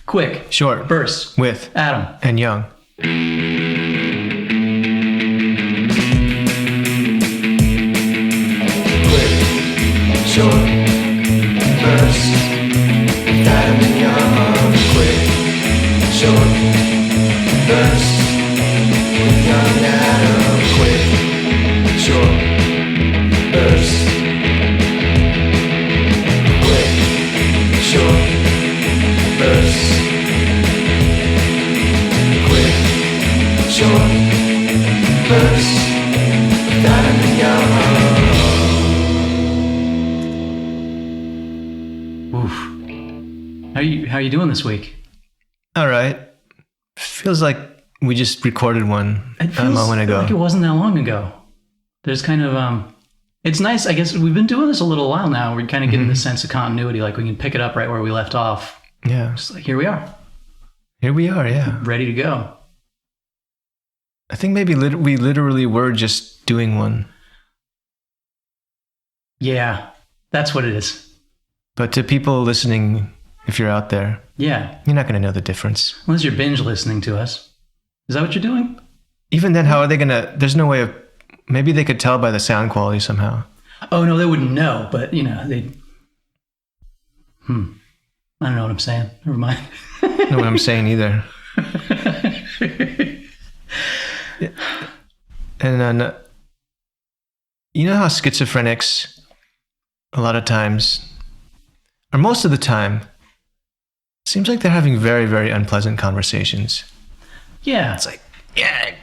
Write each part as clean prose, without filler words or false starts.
Quick. Short. Bursts. With. Adam. And young. Quick, short, bursts. With Adam and Young. Quick, short, bursts. With Young and Adam. Quick, short, bursts. Quick, short, bursts. Quick, short, bursts. With Adam and Young. Oof. How you doing this week? All right. Feels like we just recorded one a moment ago. Like it wasn't that long ago. There's kind of it's nice. I guess we've been doing this a little while now. We're kind of getting this sense of continuity. Like we can pick it up right where we left off. Yeah. Just like here we are. Here we are, yeah. Ready to go. I think maybe we literally were just doing one. Yeah, that's what it is. But to people listening, if you're out there, Yeah. you're not going to know the difference. Unless you're binge listening to us. Is that what you're doing? Even then, how are they going to... There's no way of... Maybe they could tell by the sound quality somehow. Oh, no, they wouldn't know. But, you know, they... I don't know what I'm saying. Never mind. I don't know what I'm saying either. And then... You know how schizophrenics, a lot of times, or most of the time, seems like they're having very, very unpleasant conversations. Yeah. It's like, yeah,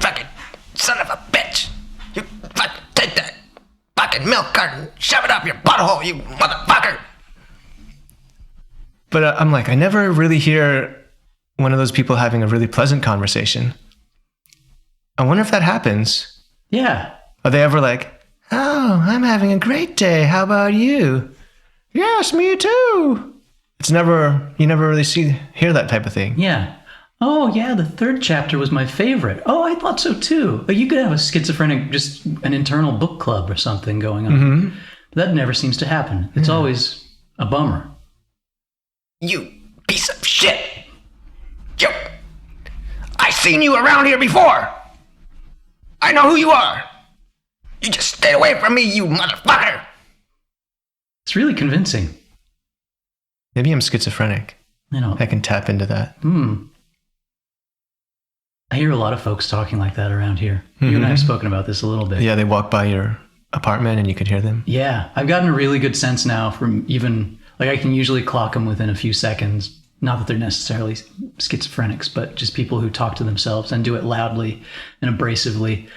fucking son of a bitch. You fucking take that fucking milk carton, shove it up your butthole, you motherfucker. But I'm like, I never really hear one of those people having a really pleasant conversation. I wonder if that happens. Yeah. Are they ever like, oh, I'm having a great day. How about you? Yes, me too. It's never, you never really hear that type of thing. Yeah. Oh, yeah, the third chapter was my favorite. Oh, I thought so too. But you could have a schizophrenic, just an internal book club or something going on. Mm-hmm. That never seems to happen. It's always a bummer. You piece of shit. Yo, I seen you around here before. I know who you are. You just stay away from me, you motherfucker. It's really convincing. Maybe I'm schizophrenic. I can tap into that. I hear a lot of folks talking like that around here. You and I have spoken about this a little bit. Yeah, they walk by your apartment and you could hear them. Yeah, I've gotten a really good sense now from even, like I can usually clock them within a few seconds. Not that they're necessarily schizophrenics, but just people who talk to themselves and do it loudly and abrasively.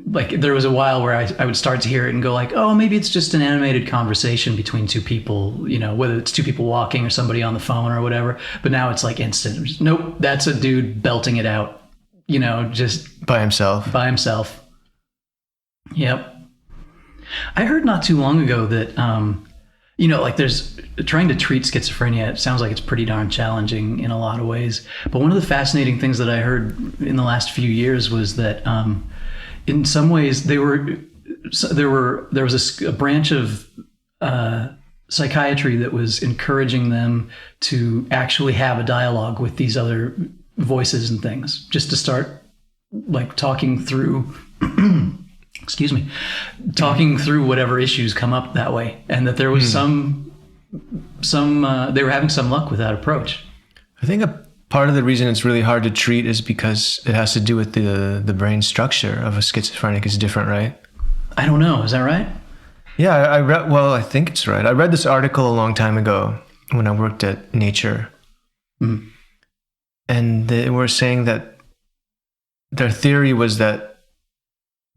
Like there was a while where I would start to hear it and go like, oh, maybe it's just an animated conversation between two people, you know, whether it's two people walking or somebody on the phone or whatever. But now it's like instant. Just, nope, that's a dude belting it out, you know, just by himself. Yep. I heard not too long ago that, you know, like there's trying to treat schizophrenia. It sounds like it's pretty darn challenging in a lot of ways. But one of the fascinating things that I heard in the last few years was that, in some ways, there was a branch of psychiatry that was encouraging them to actually have a dialogue with these other voices and things, just to start like talking through, talking through whatever issues come up that way, and that there was some they were having some luck with that approach. I think a part of the reason it's really hard to treat is because it has to do with the brain structure of a schizophrenic is different, right? I don't know. Is that right? Yeah, I read. Well, I think it's right. I read this article a long time ago when I worked at Nature, and they were saying that their theory was that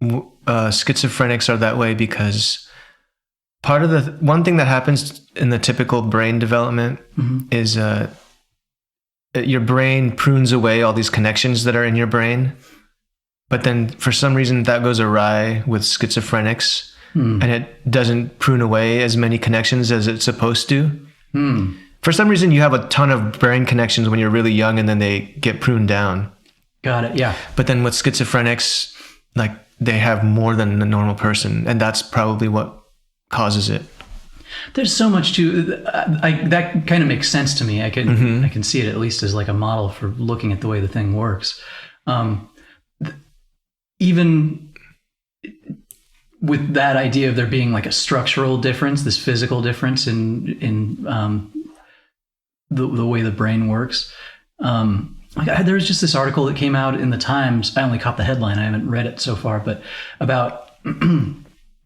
schizophrenics are that way because part of the one thing that happens in the typical brain development is your brain prunes away all these connections that are in your brain, but then for some reason that goes awry with schizophrenics, and it doesn't prune away as many connections as it's supposed to. For some reason you have a ton of brain connections when you're really young and then they get pruned down. Got it. Yeah. But then with schizophrenics, like they have more than a normal person, and that's probably what causes it. There's so much to that kind of makes sense to me. I can see it at least as like a model for looking at the way the thing works. Even with that idea of there being like a structural difference, this physical difference in the way the brain works. There was just this article that came out in the Times. I only caught the headline. I haven't read it so far, but about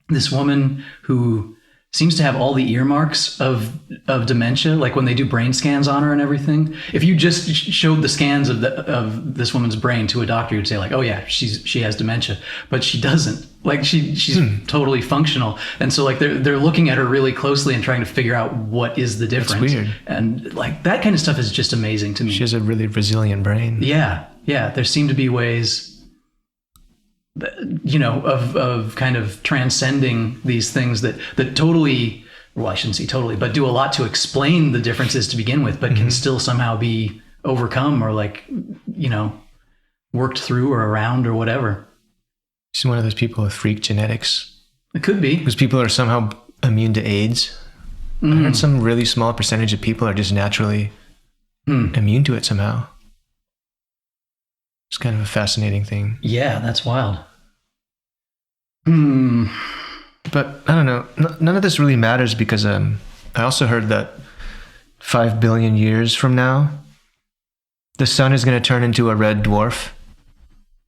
this woman who seems to have all the earmarks of dementia, like when they do brain scans on her and everything. If you just showed the scans of this woman's brain to a doctor, you'd say like, oh yeah, she has dementia, but she doesn't. Like she's totally functional. And so like they're looking at her really closely and trying to figure out what is the difference. That's weird. And like that kind of stuff is just amazing to me. She has a really resilient brain. Yeah. There seem to be ways, of kind of transcending these things that totally, well, I shouldn't say totally, but do a lot to explain the differences to begin with, but can still somehow be overcome or like, worked through or around or whatever. She's one of those people with freak genetics. It could be. Because people are somehow immune to AIDS. I heard some really small percentage of people are just naturally immune to it somehow. It's kind of a fascinating thing. Yeah, that's wild. But I don't know. None of this really matters because I also heard that 5 billion years from now, the sun is going to turn into a red dwarf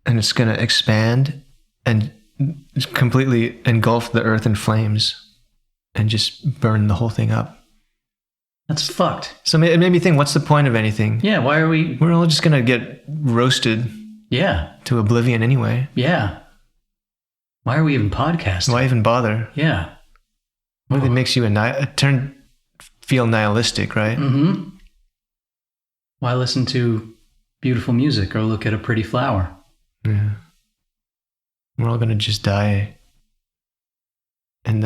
and it's going to expand and completely engulf the earth in flames and just burn the whole thing up. That's fucked. So it made me think, what's the point of anything? Yeah, why are we... We're all just going to get roasted to oblivion anyway. Yeah. Why are we even podcasting? Why even bother? Yeah. What if it makes you feel nihilistic, right? Mm-hmm. Why listen to beautiful music or look at a pretty flower? Yeah. We're all going to just die. And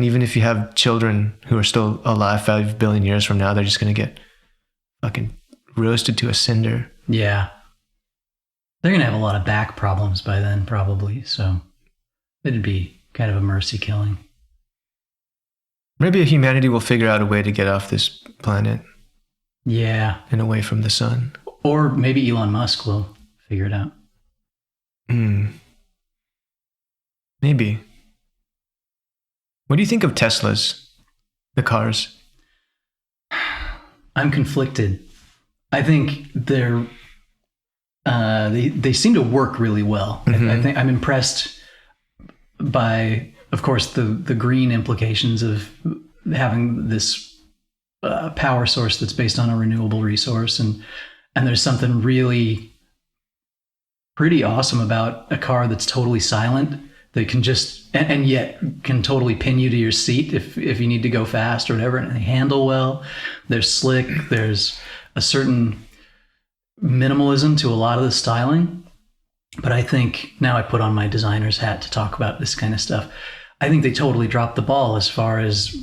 even if you have children who are still alive 5 billion years from now, they're just going to get fucking roasted to a cinder. Yeah. They're going to have a lot of back problems by then, probably. So it'd be kind of a mercy killing. Maybe humanity will figure out a way to get off this planet. Yeah. And away from the sun. Or maybe Elon Musk will figure it out. Maybe. What do you think of Teslas? The cars? I'm conflicted. I think they seem to work really well. I think I'm impressed by, of course, the green implications of having this power source that's based on a renewable resource, and there's something really pretty awesome about a car that's totally silent. They can just, and yet can totally pin you to your seat if you need to go fast or whatever. And they handle well. They're slick. There's a certain minimalism to a lot of the styling. But I think, now I put on my designer's hat to talk about this kind of stuff, I think they totally dropped the ball as far as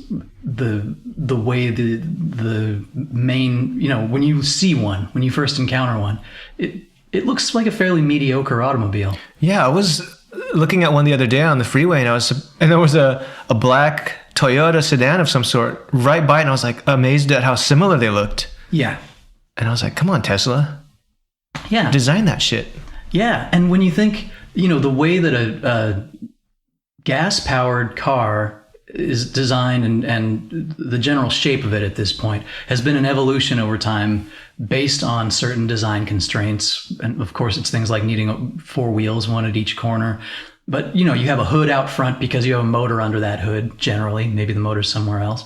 the way the main, when you see one, when you first encounter one, it looks like a fairly mediocre automobile. Yeah, I was looking at one the other day on the freeway, and there was a black Toyota sedan of some sort right by it, and I was like amazed at how similar they looked. Yeah. And I was like, come on, Tesla. Yeah. Design that shit. Yeah. And when you think, the way that a gas-powered car is designed and the general shape of it at this point has been an evolution over time based on certain design constraints. And of course, it's things like needing 4 wheels, one at each corner. But, you have a hood out front because you have a motor under that hood, generally. Maybe the motor's somewhere else.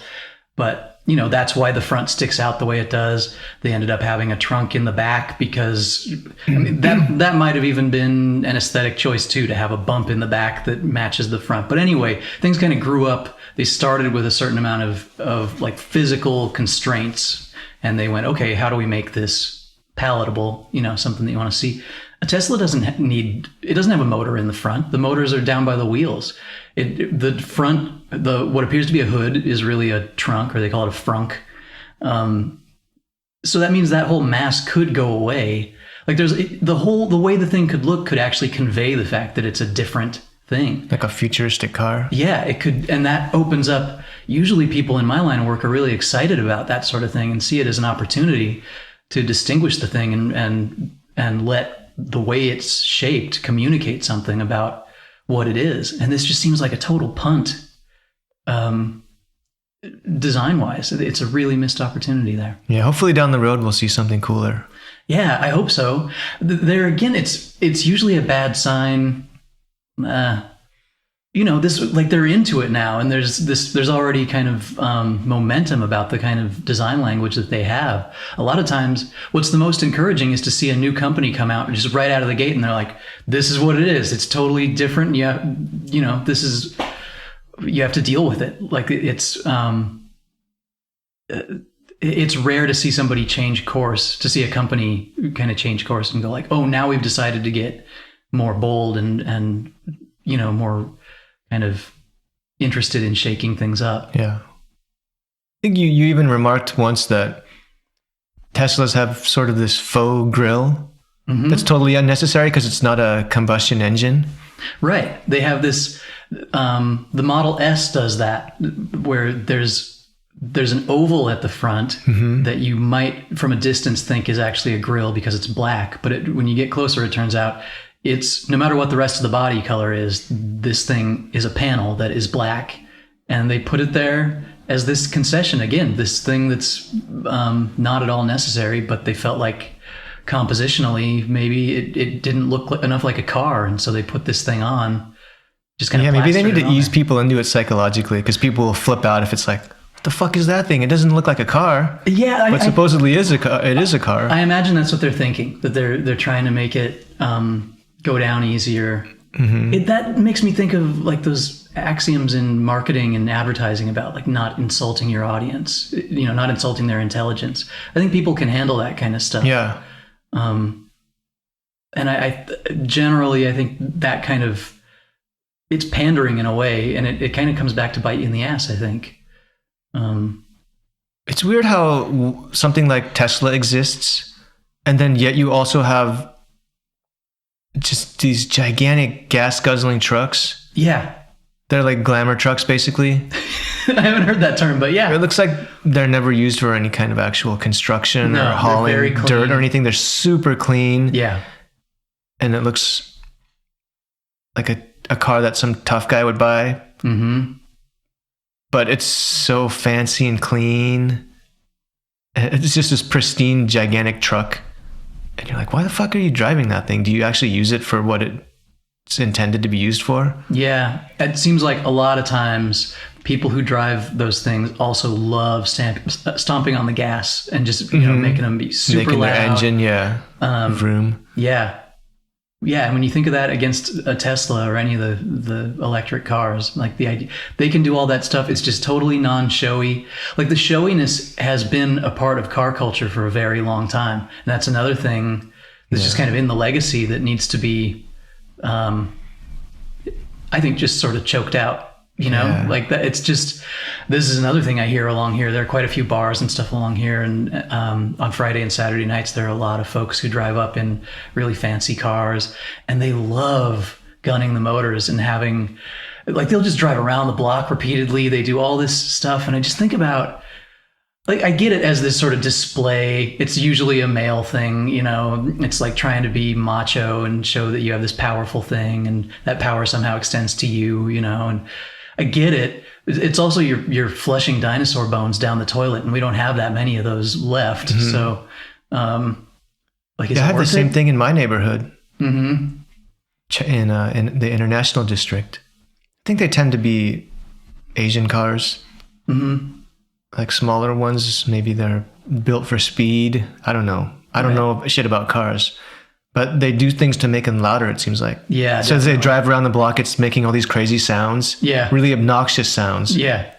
But, that's why the front sticks out the way it does. They ended up having a trunk in the back because that might have even been an aesthetic choice too, to have a bump in the back that matches the front. But anyway, things kind of grew up. They started with a certain amount of like physical constraints, and they went, okay, how do we make this palatable? Something that you want to see. A Tesla doesn't have a motor in the front. The motors are down by the wheels. The front, what appears to be a hood is really a trunk, or they call it a frunk. So that means that whole mass could go away. Like the way the thing could look could actually convey the fact that it's a different thing. Like a futuristic car. Yeah, it could, and that opens up, usually people in my line of work are really excited about that sort of thing and see it as an opportunity to distinguish the thing and let the way it's shaped communicate something about what it is. And this just seems like a total punt, design-wise. It's a really missed opportunity there. Yeah, hopefully down the road we'll see something cooler. Yeah, I hope so. There again, it's usually a bad sign. This, like, they're into it now, and there's already kind of momentum about the kind of design language that they have. A lot of times, what's the most encouraging is to see a new company come out just right out of the gate, and they're like, "This is what it is. It's totally different. Yeah, this is, you have to deal with it." Like, it's rare to see somebody change course, to see a company kind of change course and go like, "Oh, now we've decided to get more bold and more kind of interested in shaking things up." Yeah. I think you even remarked once that Teslas have sort of this faux grill that's totally unnecessary because it's not a combustion engine. Right. They have this, the Model S does that, where there's an oval at the front that you might from a distance think is actually a grill because it's black, but when you get closer, it turns out it's, no matter what the rest of the body color is, this thing is a panel that is black, and they put it there as this concession. Again, this thing that's not at all necessary, but they felt like compositionally maybe it didn't look enough like a car, and so they put this thing on. Just kind of maybe they need plastered to it ease on there. people into it psychologically, because people will flip out if it's like, what the fuck is that thing? It doesn't look like a car. Yeah, but supposedly is a car. It is a car. I imagine that's what they're thinking, that they're trying to make it go down easier. That makes me think of like those axioms in marketing and advertising about like not insulting your audience, not insulting their intelligence. I think people can handle that kind of stuff. Yeah. And I generally, I think that kind of, it's pandering in a way, and it kind of comes back to bite you in the ass, I think. It's weird how something like Tesla exists, and then yet you also have just these gigantic gas guzzling trucks. Yeah. They're like glamour trucks, basically. I haven't heard that term, but yeah. It looks like they're never used for any kind of actual construction or hauling very clean. dirt or anything. They're super clean. Yeah. And it looks like a car that some tough guy would buy. But it's so fancy and clean. It's just this pristine, gigantic truck. And you're like, why the fuck are you driving that thing? Do you actually use it for what it's intended to be used for? Yeah. It seems like a lot of times people who drive those things also love stomping on the gas and just, making them be super making loud. their engine, vroom. Yeah. Yeah, and when you think of that against a Tesla or any of the electric cars, like the idea, they can do all that stuff. It's just totally non-showy. Like the showiness has been a part of car culture for a very long time. And that's another thing that's just kind of in the legacy that needs to be, I think, just sort of choked out. Like that. It's just, this is another thing I hear along here. There are quite a few bars and stuff along here. And on Friday and Saturday nights, there are a lot of folks who drive up in really fancy cars, and they love gunning the motors and having, like, they'll just drive around the block repeatedly. They do all this stuff. And I just think about, like, I get it as this sort of display. It's usually a male thing, it's like trying to be macho and show that you have this powerful thing, and that power somehow extends to you, and I get it. It's also you're flushing dinosaur bones down the toilet, and we don't have that many of those left. So, like, is it I have the worth same it? thing in my neighborhood. In the International District. I think they tend to be Asian cars. Like smaller ones, maybe they're built for speed. I don't know. I don't know shit about cars. But they do things to make them louder, it seems like. Yeah. So as they drive around the block, it's making all these crazy sounds. Yeah. Really obnoxious sounds. Yeah.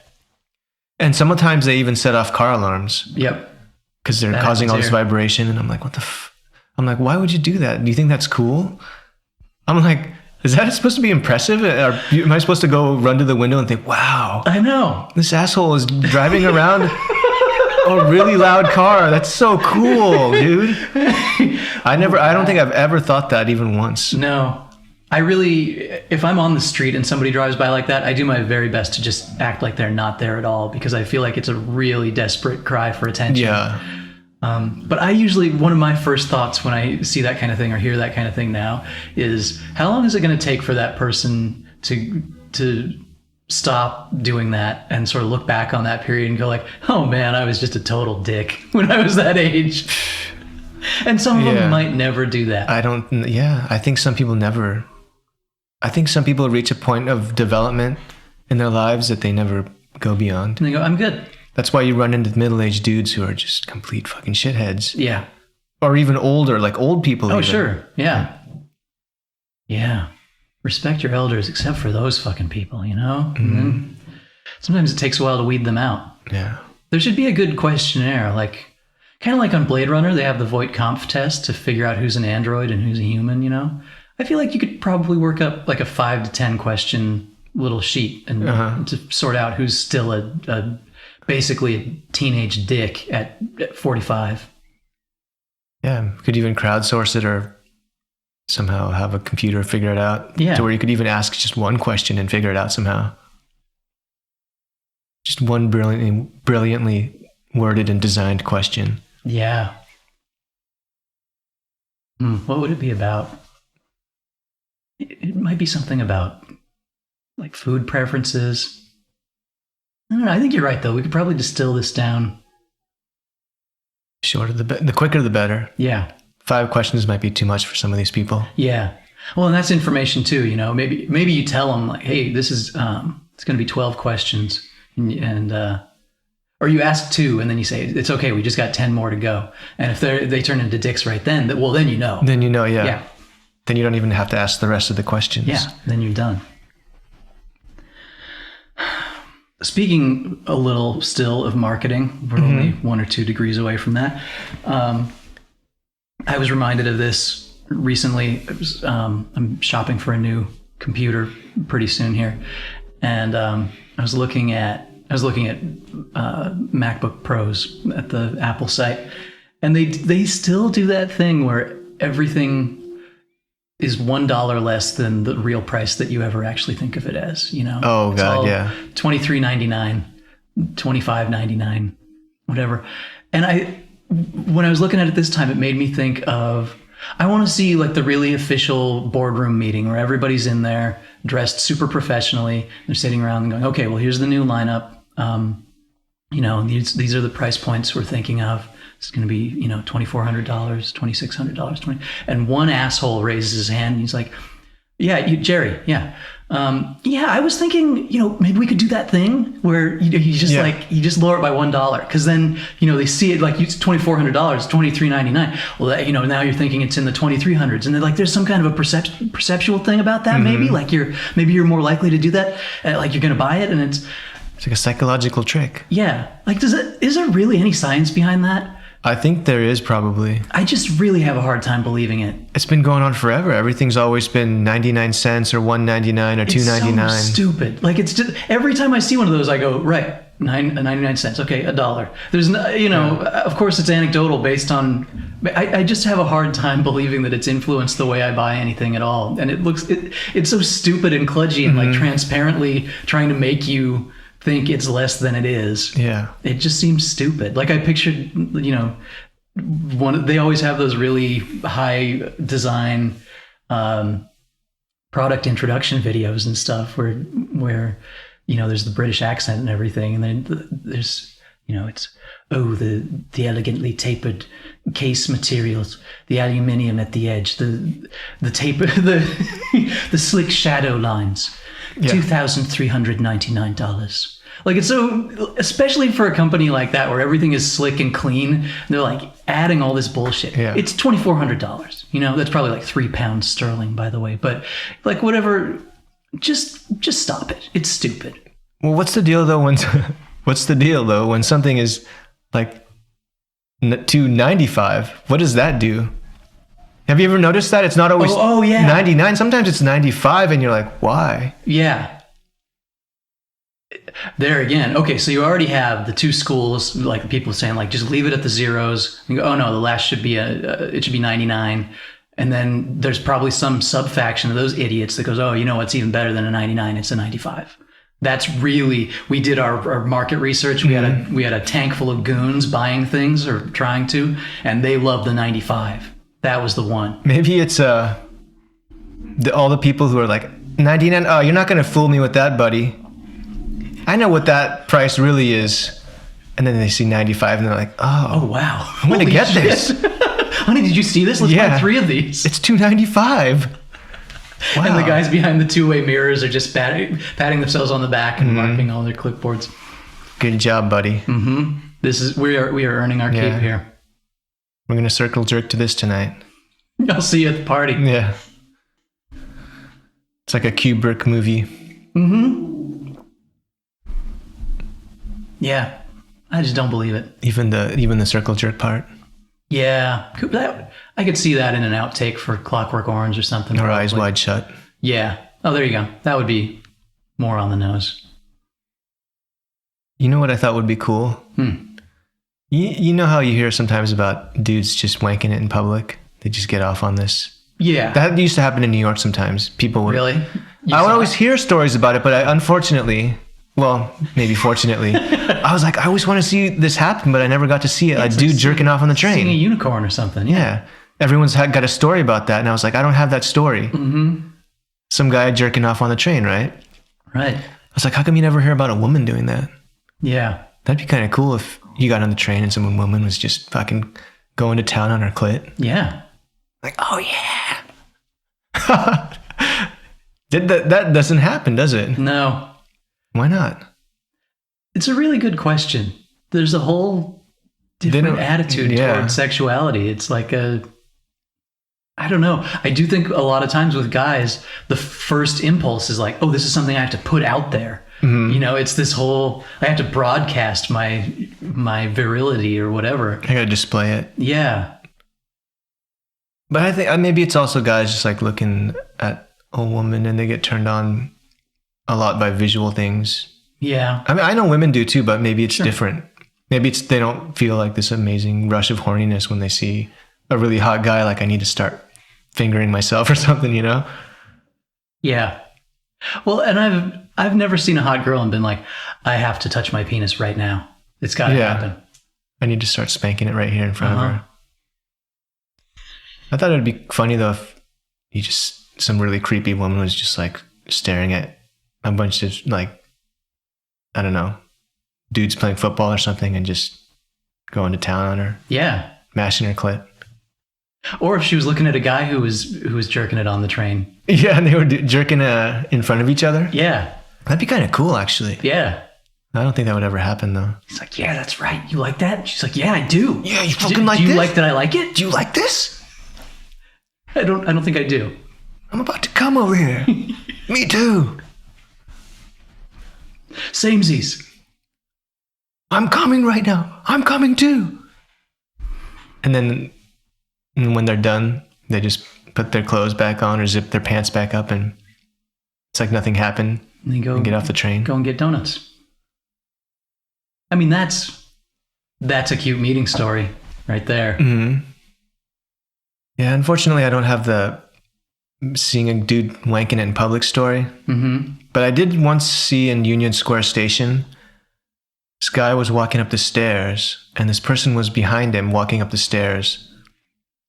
And sometimes they even set off car alarms. Yep. Because they're That causing all happens this here. vibration. And I'm like, I'm like, why would you do that? Do you think that's cool? I'm like, is that supposed to be impressive? Or am I supposed to go run to the window and think, wow, I know. this asshole is driving around a really loud car. That's so cool, dude. I don't think I've ever thought that even once. No. if I'm on the street and somebody drives by like that, I do my very best to just act like they're not there at all, because I feel like it's a really desperate cry for attention. Yeah. But I usually, one of my first thoughts when I see that kind of thing or hear that kind of thing now is, how long is it going to take for that person to stop doing that and sort of look back on that period and go like, oh man, I was just a total dick when I was that age. And some of them might never do that. I think some people never. I think some people reach a point of development in their lives that they never go beyond. And they go, I'm good. That's why you run into middle-aged dudes who are just complete fucking shitheads. Yeah. Or even older, like old people. Oh, even. sure. Yeah. Yeah. Respect your elders, except for those fucking people, you know? Mm-hmm. And then sometimes it takes a while to weed them out. Yeah. There should be a good questionnaire, like kind of like on Blade Runner, they have the Voight-Kampff test to figure out who's an android and who's a human, you know? I feel like you could probably work up like a 5 to 10 question little sheet and to sort out who's still basically a teenage dick at 45. Yeah, could even crowdsource it or somehow have a computer figure it out. Yeah. To where you could even ask just one question and figure it out somehow. Just one brilliantly worded and designed question. Yeah. What would it be about? It might be something about like food preferences. I don't know. I think you're right, though. We could probably distill this down. Shorter the quicker the better. Yeah. 5 questions might be too much for some of these people. Yeah. Well, and that's information too. You know, maybe you tell them like, hey, this is it's going to be 12 questions, and or you ask 2, and then you say it's okay. We just got 10 more to go. And if they turn into dicks right then, then you know. Then you know, yeah. Yeah. Then you don't even have to ask the rest of the questions. Yeah. Then you're done. Speaking a little still of marketing, we're only 1 or 2 degrees away from that. I was reminded of this recently. I'm shopping for a new computer pretty soon here, and I was looking at MacBook Pros at the Apple site, and they still do that thing where everything is $1 less than the real price that you ever actually think of it as, you know? Oh God, yeah. $23.99, $25.99, whatever. And when I was looking at it this time, it made me think of, I want to see like the really official boardroom meeting where everybody's in there dressed super professionally. They're sitting around and going, okay, well, here's the new lineup. You know, these are the price points we're thinking of. It's going to be, you know, $2,400, $2,600, and one asshole raises his hand and he's like, yeah, Jerry. Yeah. I was thinking, you know, maybe we could do that thing where you just lower it by $1. Cause then, you know, they see it like it's $2,400, $2,399. Well, you know, now you're thinking it's in the 2,300s, and they're like, there's some kind of a perceptual thing about that. Maybe like you're more likely to do that. Like you're going to buy it. And it's like a psychological trick. Yeah. Like, is there really any science behind that? I think there is probably. I just really have a hard time believing it. It's been going on forever. Everything's always been 99 cents or $1.99 or $2.99. It's so stupid. Like, it's just every time I see one of those, I go, right, 99 cents. Okay, $1. There's no, you know, of course it's anecdotal based on. I just have a hard time believing that it's influenced the way I buy anything at all. And it's so stupid and kludgy and like transparently trying to make you think it's less than it is. Yeah. It just seems stupid. Like I pictured, you know, they always have those really high design product introduction videos and stuff where you know, there's the British accent and everything, and then there's, you know, it's the elegantly tapered case materials, the aluminium at the edge, the taper, the slick shadow lines. $2,399. Like, it's so, especially for a company like that where everything is slick and clean, they're like adding all this bullshit. Yeah. It's $2,400. You know, that's probably like £3 sterling, by the way. But like, whatever, just stop it. It's stupid. Well, what's the deal though when something is like $2.95? What does that do? Have you ever noticed that? It's not always 99. Sometimes it's 95 and you're like, why? Yeah. There again. Okay, so you already have the two schools, like people saying like, just leave it at the zeros. And go, oh no, the last should be it should be 99. And then there's probably some sub-faction of those idiots that goes, oh, you know what's even better than a 99? It's a 95. That's really, we did our market research. We had a tank full of goons buying things or trying to, and they love the 95. That was the one. Maybe it's all the people who are like, 99, oh, you're not going to fool me with that, buddy. I know what that price really is. And then they see 95 and they're like, oh wow. I'm going to get this. Honey, did you see this? Let's buy 3 of these. It's $2.95. Wow. And the guys behind the two-way mirrors are just patting themselves on the back and marking all their clipboards. Good job, buddy. Mm-hmm. We are earning our keep here. We're going to circle jerk to this tonight. I'll see you at the party. Yeah. It's like a Kubrick movie. Mm-hmm. Yeah. I just don't believe it. Even the circle jerk part. Yeah. I could see that in an outtake for Clockwork Orange or something. Or probably. Eyes Wide Shut. Yeah. Oh, there you go. That would be more on the nose. You know what I thought would be cool? You know how you hear sometimes about dudes just wanking it in public? They just get off on this. Yeah. That used to happen in New York sometimes. People would... Really? I would always hear stories about it, but unfortunately... Well, maybe fortunately, I was like, I always want to see this happen, but I never got to see it. A dude jerking off on the train. Seeing a unicorn or something. Yeah. Everyone's got a story about that. And I was like, I don't have that story. Mm-hmm. Some guy jerking off on the train, right? Right. I was like, how come you never hear about a woman doing that? Yeah. That'd be kind of cool if you got on the train and some woman was just fucking going to town on her clit. Yeah. Like, oh yeah. That doesn't happen, does it? No. Why not? It's a really good question. There's a whole different attitude toward sexuality. It's like I don't know. I do think a lot of times with guys, the first impulse is like, oh, this is something I have to put out there. Mm-hmm. You know, it's this whole, I have to broadcast my virility or whatever. I gotta display it. Yeah. But I think maybe it's also guys just like looking at a woman and they get turned on a lot by visual things. Yeah. I mean, I know women do too, but maybe it's different. Maybe they don't feel like this amazing rush of horniness when they see a really hot guy. Like, I need to start fingering myself or something, you know? Yeah. Well, and I've never seen a hot girl and been like, I have to touch my penis right now. It's got to happen. I need to start spanking it right here in front of her. I thought it would be funny though if some really creepy woman was just like staring at a bunch of like, I don't know, dudes playing football or something and just going to town on her. Yeah. Mashing her clit. Or if she was looking at a guy who was jerking it on the train. Yeah, and they were jerking in front of each other. Yeah. That'd be kind of cool, actually. Yeah. I don't think that would ever happen, though. He's like, yeah, that's right. You like that? She's like, yeah, I do. Yeah, you fucking like this? Do you like that I like it? Do you like this? I don't think I do. I'm about to come over here. Me too. Samesies. I'm coming right now. I'm coming too. And then when they're done, they just put their clothes back on or zip their pants back up and it's like nothing happened. And they go and get off the train. Go and get donuts. I mean, that's a cute meeting story right there. Mm-hmm. Yeah, unfortunately, I don't have the seeing a dude wanking it in public story. Mm-hmm. But I did once see in Union Square Station, this guy was walking up the stairs, and this person was behind him walking up the stairs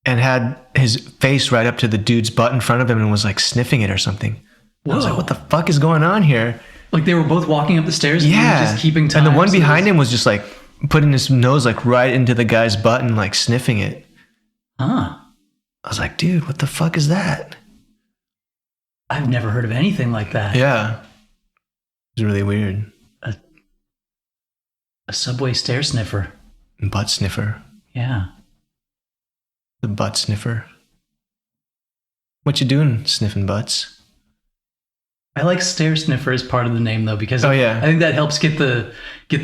and had his face right up to the dude's butt in front of him and was like sniffing it or something. I was like, what the fuck is going on here? Like they were both walking up the stairs and he was just keeping time. And the one behind him was just like putting his nose like right into the guy's butt and like sniffing it. Huh. I was like, dude, what the fuck is that? I've never heard of anything like that. Yeah. It was really weird. A subway stair sniffer. Butt sniffer. Yeah. The butt sniffer. What you doing sniffing butts? I like stair sniffer as part of the name though, because I think that helps get the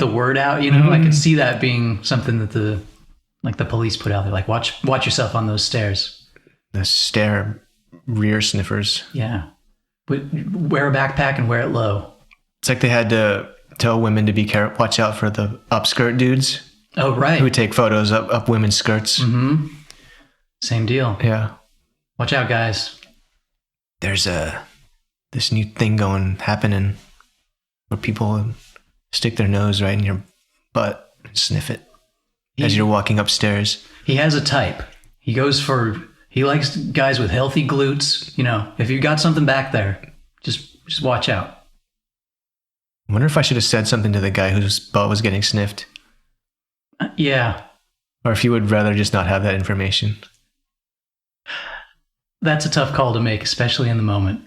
word out. You know, mm-hmm. I could see that being something that the police put out there. Like watch yourself on those stairs. The stair rear sniffers. Yeah. Wear a backpack and wear it low. It's like they had to tell women to be careful, watch out for the upskirt dudes. Oh, right. Who would take photos up women's skirts. Mm-hmm. Same deal. Yeah. Watch out, guys. There's this new thing happening where people stick their nose right in your butt and sniff it as you're walking upstairs. He has a type. He likes guys with healthy glutes. You know, if you got something back there, just watch out. I wonder if I should have said something to the guy whose butt was getting sniffed. Yeah. Or if he would rather just not have that information. That's a tough call to make, especially in the moment.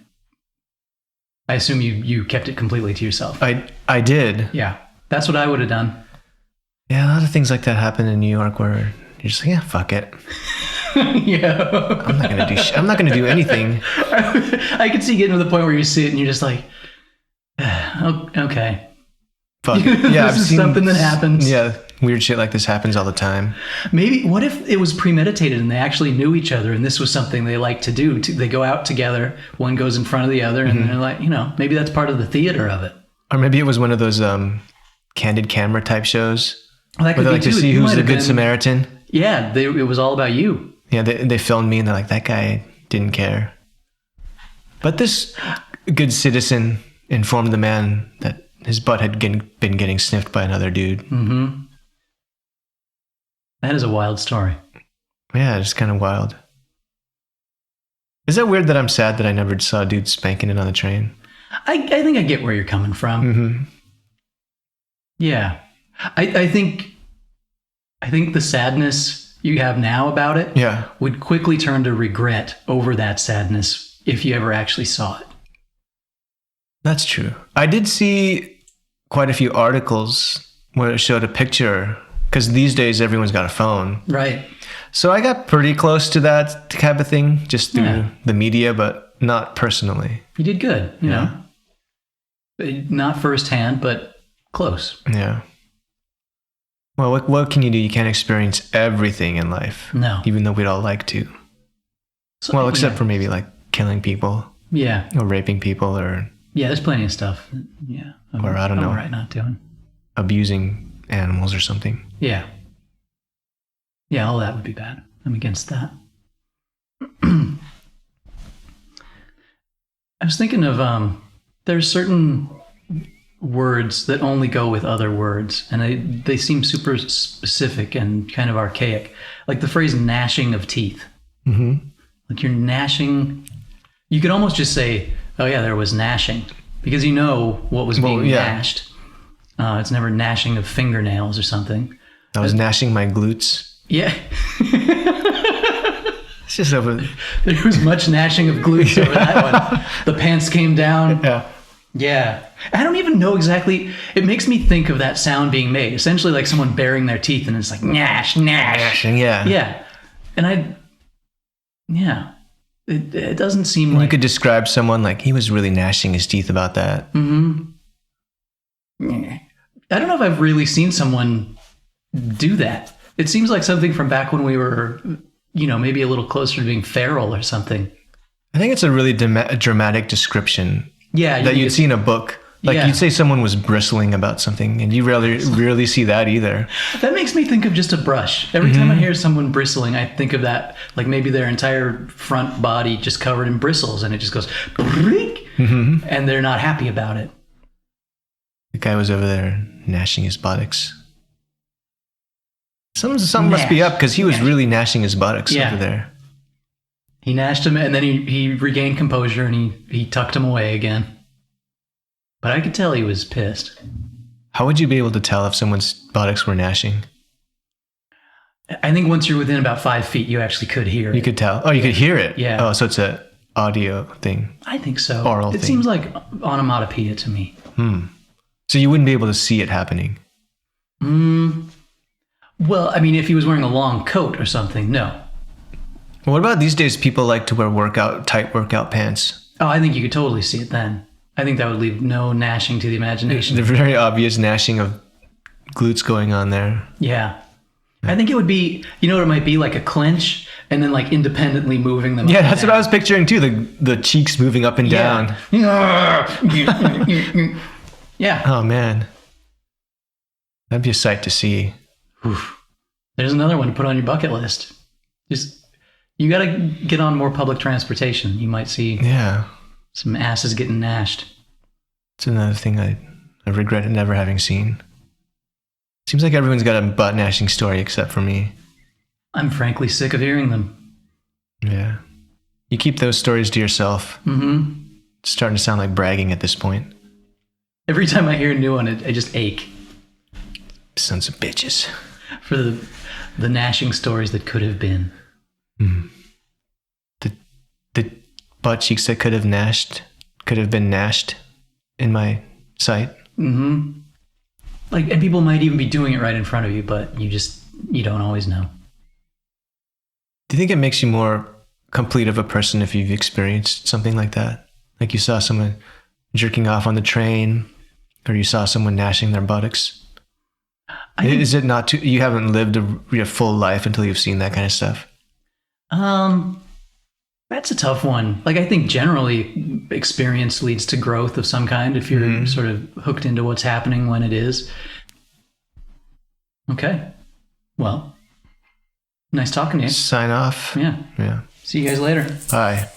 I assume you kept it completely to yourself. I did. Yeah. That's what I would have done. Yeah, a lot of things like that happen in New York where you're just like, yeah, fuck it. Yeah. I'm not gonna do anything. I could see getting to the point where you see it and you're just like, okay. Fuck it. Yeah, this is something that happens. Yeah, weird shit like this happens all the time. Maybe, what if it was premeditated and they actually knew each other and this was something they like to do? They go out together, one goes in front of the other, and they're like, maybe that's part of the theater of it. Or maybe it was one of those candid camera type shows. Well, that could where they be like to too. see You who's might the have good been- Samaritan. Yeah, it was all about you. Yeah, they filmed me and they're like, that guy didn't care. But this good citizen informed the man that his butt had been getting sniffed by another dude. Mm-hmm. That is a wild story. Yeah, it's kind of wild. Is that weird that I'm sad that I never saw a dude spanking it on the train? I think I get where you're coming from. Mm-hmm. Yeah. I think the sadness you have now about it would quickly turn to regret over that sadness if you ever actually saw it. That's true. I did see quite a few articles where it showed a picture, because these days everyone's got a phone. Right. So I got pretty close to that type of thing just through the media, but not personally. You did good, you know. Not firsthand, but close. Yeah. Well, what can you do? You can't experience everything in life. No. Even though we'd all like to. So, Well, except for maybe like killing people. Yeah. Or raping people or Yeah, there's plenty of stuff. Yeah. Or I don't know. All right, not doing. abusing animals or something. Yeah. Yeah, all that would be bad. I'm against that. I was thinking of there's certain words that only go with other words, and they seem super specific and kind of archaic. Like the phrase gnashing of teeth. Mm-hmm. Like you're gnashing. You could almost just say, oh yeah, there was gnashing, because you know what was being gnashed. It's never gnashing of fingernails or something. I was gnashing my glutes. Yeah. It's just over. There was much gnashing of glutes over that one. The pants came down. Yeah. Yeah. I don't even know exactly. It makes me think of that sound being made. Essentially like someone baring their teeth and it's like gnash, gnash. Gnashing, yeah. Yeah. And it doesn't seem like. You could describe someone like he was really gnashing his teeth about that. Mm-hmm. I don't know if I've really seen someone do that. It seems like something from back when we were, maybe a little closer to being feral or something. I think it's a really dramatic description. Yeah. That you'd see in a book. Like you'd say someone was bristling about something, and you rarely see that either. That makes me think of just a brush. Every time I hear someone bristling, I think of that, like maybe their entire front body just covered in bristles, and it just goes, and they're not happy about it. The guy was over there gnashing his buttocks. Something must be up, because he was really gnashing his buttocks over there. He gnashed him, and then he regained composure, and he tucked him away again. But I could tell he was pissed. How would you be able to tell if someone's buttocks were gnashing? I think once you're within about 5 feet, you actually could hear it. You could tell. Oh, you could hear it? Yeah. Oh, so it's an audio thing. I think so. Oral thing. It seems like onomatopoeia to me. So you wouldn't be able to see it happening? Well, I mean, if he was wearing a long coat or something, no. Well, what about these days people like to wear tight workout pants? Oh, I think you could totally see it then. I think that would leave no gnashing to the imagination. The very obvious gnashing of glutes going on there. Yeah. I think it would be, what it might be, like a clench and then like independently moving them. Yeah, that's what I was picturing too. The cheeks moving up and down. Yeah. Oh man. That'd be a sight to see. Oof. There's another one to put on your bucket list. Just You got to get on more public transportation. You might see Yeah. some asses getting gnashed. It's another thing I regret never having seen. Seems like everyone's got a butt gnashing story except for me. I'm frankly sick of hearing them. Yeah. You keep those stories to yourself. Mm-hmm. It's starting to sound like bragging at this point. Every time I hear a new one, I just ache Sons of bitches. for the gnashing stories that could have been. The butt cheeks that could have been gnashed in my sight. Mm-hmm. Like, and people might even be doing it right in front of you, but you don't always know. Do you think it makes you more complete of a person if you've experienced something like that? Like you saw someone jerking off on the train, or you saw someone gnashing their buttocks? Is it not too, you haven't lived a full life until you've seen that kind of stuff? That's a tough one. Like, I think generally experience leads to growth of some kind if you're sort of hooked into what's happening when it is. Okay. Well, nice talking to you. Sign off. Yeah. Yeah. See you guys later. Bye.